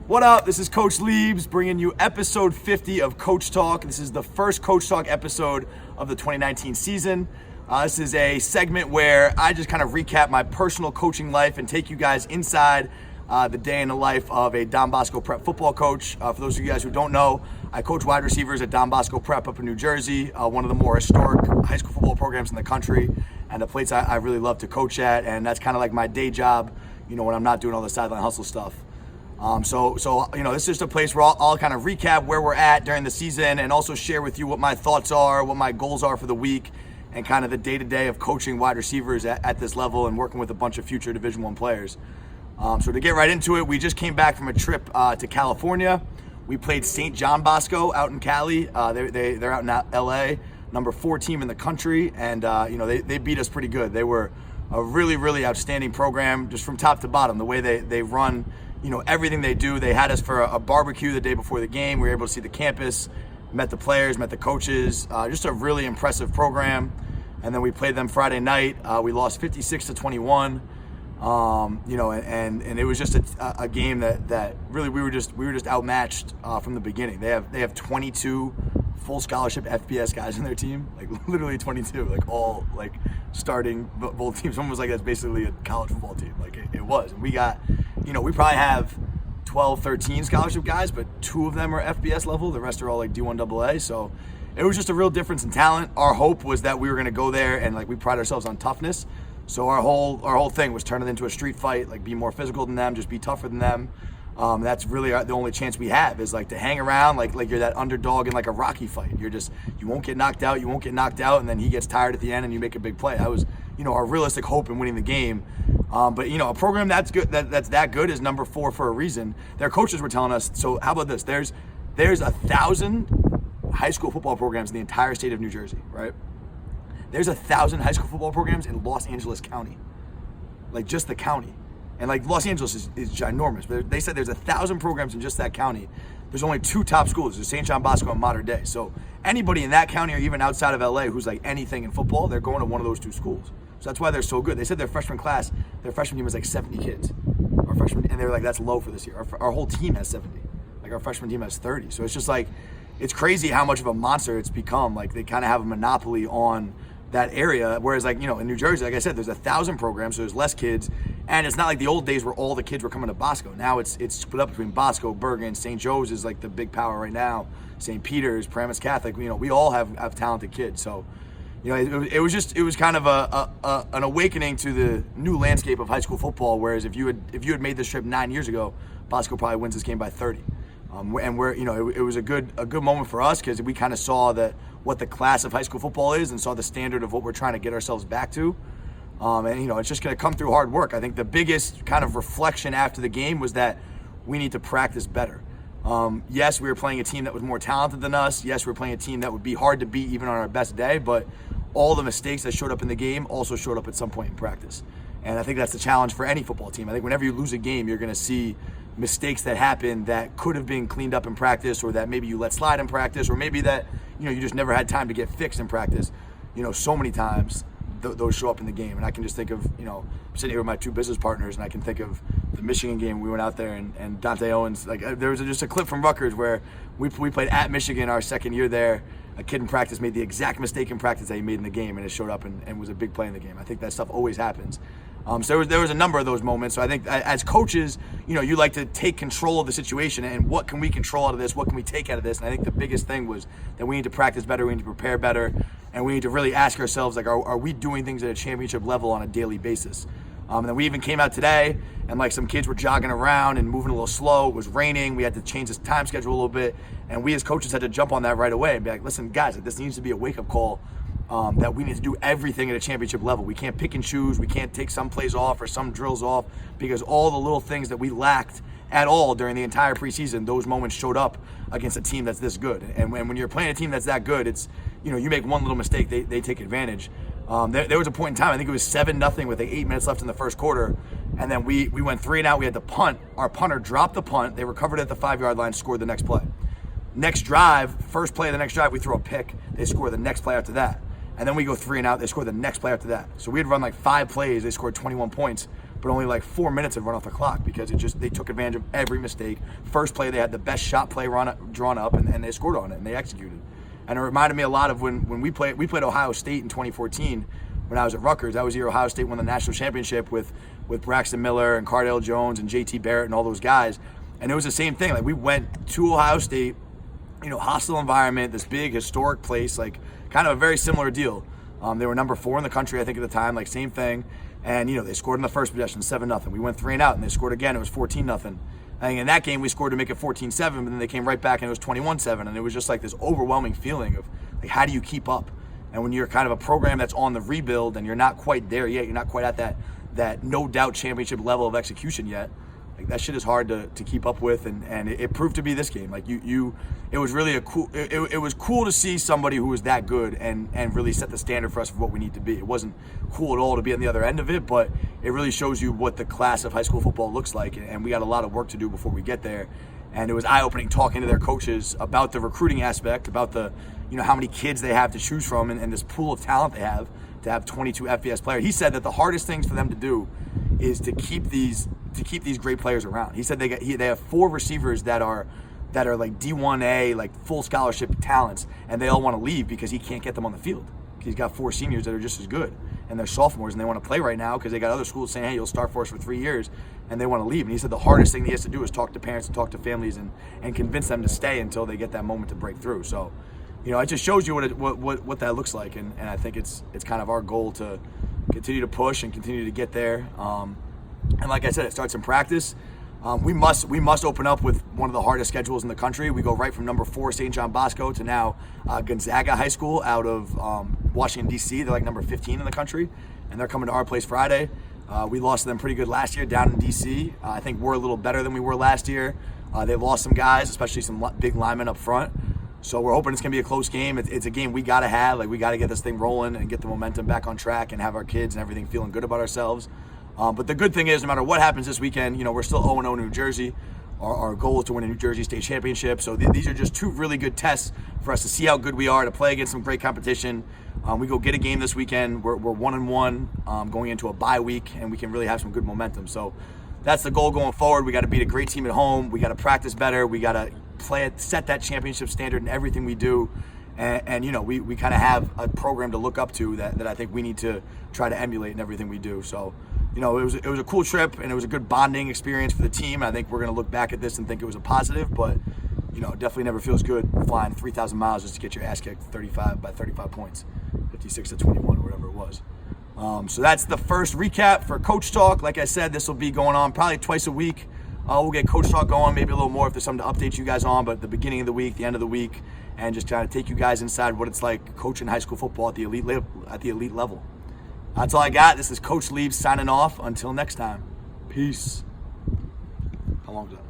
What up? This is Coach Liebs bringing you episode 50 of Coach Talk. This is the first Coach Talk episode of the 2019 season. This is a segment where I just kind of recap my personal coaching life and take you guys inside the day in the life of a Don Bosco Prep football coach. For those of you guys who don't know, I coach wide receivers at Don Bosco Prep up in New Jersey, one of the more historic high school football programs in the country, and a place I really love to coach at, and that's kind of like my day job, you know, when I'm not doing all the sideline hustle stuff. So you know, this is just a place where I'll kind of recap where we're at during the season and also share with you what my thoughts are, what my goals are for the week, and kind of the day-to-day of coaching wide receivers at this level and working with a bunch of future Division I players. So to get right into it, we just came back from a trip to California. We played St. John Bosco out in Cali. They're out in LA, number 4 team in the country, and you know, they beat us pretty good. They were a really, really outstanding program just from top to bottom. The way they run, you know, everything they do. They had us for a barbecue the day before the game. We were able to see the campus, met the players, met the coaches. Just a really impressive program. And then we played them Friday night. We lost 56-21. You know, and it was just a game that really we were just outmatched from the beginning. They have 22 full scholarship FBS guys in their team, like literally 22, like all like starting both teams. Almost like that's basically a college football team. Like it was. And we got, you know, we probably have 12, 13 scholarship guys, but 2 of them are FBS level. The rest are all like D1 AA. So it was just a real difference in talent. Our hope was that we were going to go there and like we pride ourselves on toughness. So our whole thing was turn it into a street fight, like be more physical than them, just be tougher than them. That's really the only chance we have is like to hang around like you're that underdog in like a Rocky fight. You won't get knocked out, and then he gets tired at the end and you make a big play. That was, you know, our realistic hope in winning the game. But you know, a program that's good, that's that good is number 4 for a reason. Their coaches were telling us, so how about this? There's 1,000 high school football programs in the entire state of New Jersey, right? There's 1,000 high school football programs in Los Angeles County, like just the county. And like Los Angeles is ginormous. But they said there's 1,000 programs in just that county. There's only 2 top schools. There's St. John Bosco and Modern Day. So anybody in that county or even outside of LA who's like anything in football, they're going to one of those 2 schools. So that's why they're so good. They said their freshman team was like 70 kids. And they were like, that's low for this year. Our whole team has 70. Like our freshman team has 30. So it's just like, it's crazy how much of a monster it's become. Like they kind of have a monopoly on that area, whereas like, you know, in New Jersey, like I said, there's 1,000 programs, so there's less kids, and it's not like the old days where all the kids were coming to Bosco. Now it's split up between Bosco, Bergen, St. Joe's is like the big power right now, St. Peter's, Paramus Catholic. You know, we all have talented kids. So, you know, it was kind of an awakening to the new landscape of high school football. Whereas if you had made this trip 9 years ago, Bosco probably wins this game by 30. And we're, you know, it was a good moment for us because we kind of saw what the class of high school football is and saw the standard of what we're trying to get ourselves back to. And, you know, it's just going to come through hard work. I think the biggest kind of reflection after the game was that we need to practice better. Yes, we were playing a team that was more talented than us. Yes, we were playing a team that would be hard to beat even on our best day, but all the mistakes that showed up in the game also showed up at some point in practice. And I think that's the challenge for any football team. I think whenever you lose a game, you're going to see mistakes that happen that could have been cleaned up in practice, or that maybe you let slide in practice, or maybe that, you know, you just never had time to get fixed in practice. You know, so many times those show up in the game. And I can just think of, you know, I'm sitting here with my 2 business partners, and I can think of the Michigan game. We went out there and Dante Owens, like there was just a clip from Rutgers where we played at Michigan our second year there. A kid in practice made the exact mistake in practice that he made in the game, and it showed up and was a big play in the game. I think that stuff always happens. So there was a number of those moments. So I think as coaches, you know, you like to take control of the situation and what can we control out of this? What can we take out of this? And I think the biggest thing was that we need to practice better, we need to prepare better, and we need to really ask ourselves, like, are we doing things at a championship level on a daily basis? And then we even came out today and like some kids were jogging around and moving a little slow. It was raining. We had to change the time schedule a little bit. And we as coaches had to jump on that right away and be like, listen, guys, this needs to be a wake-up call. That we need to do everything at a championship level. We can't pick and choose. We can't take some plays off or some drills off, because all the little things that we lacked at all during the entire preseason, those moments showed up against a team that's this good. And when you're playing a team that's that good, it's, you know, you make one little mistake, they take advantage. There was a point in time, I think it was 7-0 with like 8 minutes left in the first quarter, and then we went 3 and out. We had to punt. Our punter dropped the punt. They recovered at the 5-yard line, scored the next play. Next drive, first play of the next drive, we throw a pick. They score the next play after that. And then we go 3 and out. They score the next play after that. So we had run like 5 plays. They scored 21 points. but only like 4 minutes had run off the clock because they took advantage of every mistake. First play, they had the best shot play drawn up, and they scored on it, and they executed. And it reminded me a lot of when we played Ohio State in 2014 when I was at Rutgers. That was the year Ohio State won the national championship with Braxton Miller and Cardale Jones and JT Barrett and all those guys. And it was the same thing. Like, we went to Ohio State, hostile environment, this big historic place, like kind of a very similar deal. They were number 4 in the country, I think, at the time, like same thing. And, they scored in the first possession, 7-0. We went 3 and out, and they scored again. It was 14-0. I think in that game we scored to make it 14-7, but then they came right back and it was 21-7. And it was just like this overwhelming feeling of, like, how do you keep up? And when you're kind of a program that's on the rebuild and you're not quite there yet, you're not quite at that no doubt championship level of execution yet, like, that shit is hard to keep up with, and it proved to be this game. Like, it was really it was cool to see somebody who was that good and really set the standard for us for what we need to be. It wasn't cool at all to be on the other end of it, but it really shows you what the class of high school football looks like, and we got a lot of work to do before we get there. And it was eye-opening talking to their coaches about the recruiting aspect, about the, how many kids they have to choose from, and this pool of talent they have to have 22 FBS players. He said that the hardest things for them to do is to keep these great players around. He said they have 4 receivers that are like D1A, like full scholarship talents, and they all want to leave because he can't get them on the field. He's got 4 seniors that are just as good, and they're sophomores, and they want to play right now because they got other schools saying, hey, you'll start for us for 3 years, and they want to leave. And he said the hardest thing he has to do is talk to parents and talk to families and convince them to stay until they get that moment to break through. So, it just shows you what that looks like, and I think it's kind of our goal to continue to push and continue to get there. And like I said, it starts in practice. We must open up with one of the hardest schedules in the country. We go right from number 4 St. John Bosco to now Gonzaga High School out of Washington, D.C. They're like number 15 in the country, and they're coming to our place Friday. We lost to them pretty good last year down in D.C. I think we're a little better than we were last year. They lost some guys, especially some big linemen up front. So we're hoping it's going to be a close game. It's a game we got to have. Like, we got to get this thing rolling and get the momentum back on track and have our kids and everything feeling good about ourselves. But the good thing is, no matter what happens this weekend, we're still 0-0 in New Jersey. Our goal is to win a New Jersey State Championship. So these are just 2 really good tests for us to see how good we are, to play against some great competition. We go get a game this weekend. We're 1-1 going into a bye week, and we can really have some good momentum. So that's the goal going forward. We got to beat a great team at home. We got to practice better. We got to set that championship standard in everything we do. And we kind of have a program to look up to that I think we need to try to emulate in everything we do. So, it was a cool trip, and it was a good bonding experience for the team. I think we're going to look back at this and think it was a positive, but, definitely never feels good flying 3,000 miles just to get your ass kicked 35 points, 56-21 or whatever it was. So that's the first recap for Coach Talk. Like I said, this will be going on probably twice a week. We'll get Coach Talk going, maybe a little more if there's something to update you guys on, but at the beginning of the week, the end of the week, and just trying to take you guys inside what it's like coaching high school football at the elite level. That's all I got. This is Coach Leaves signing off. Until next time. Peace. How long is that?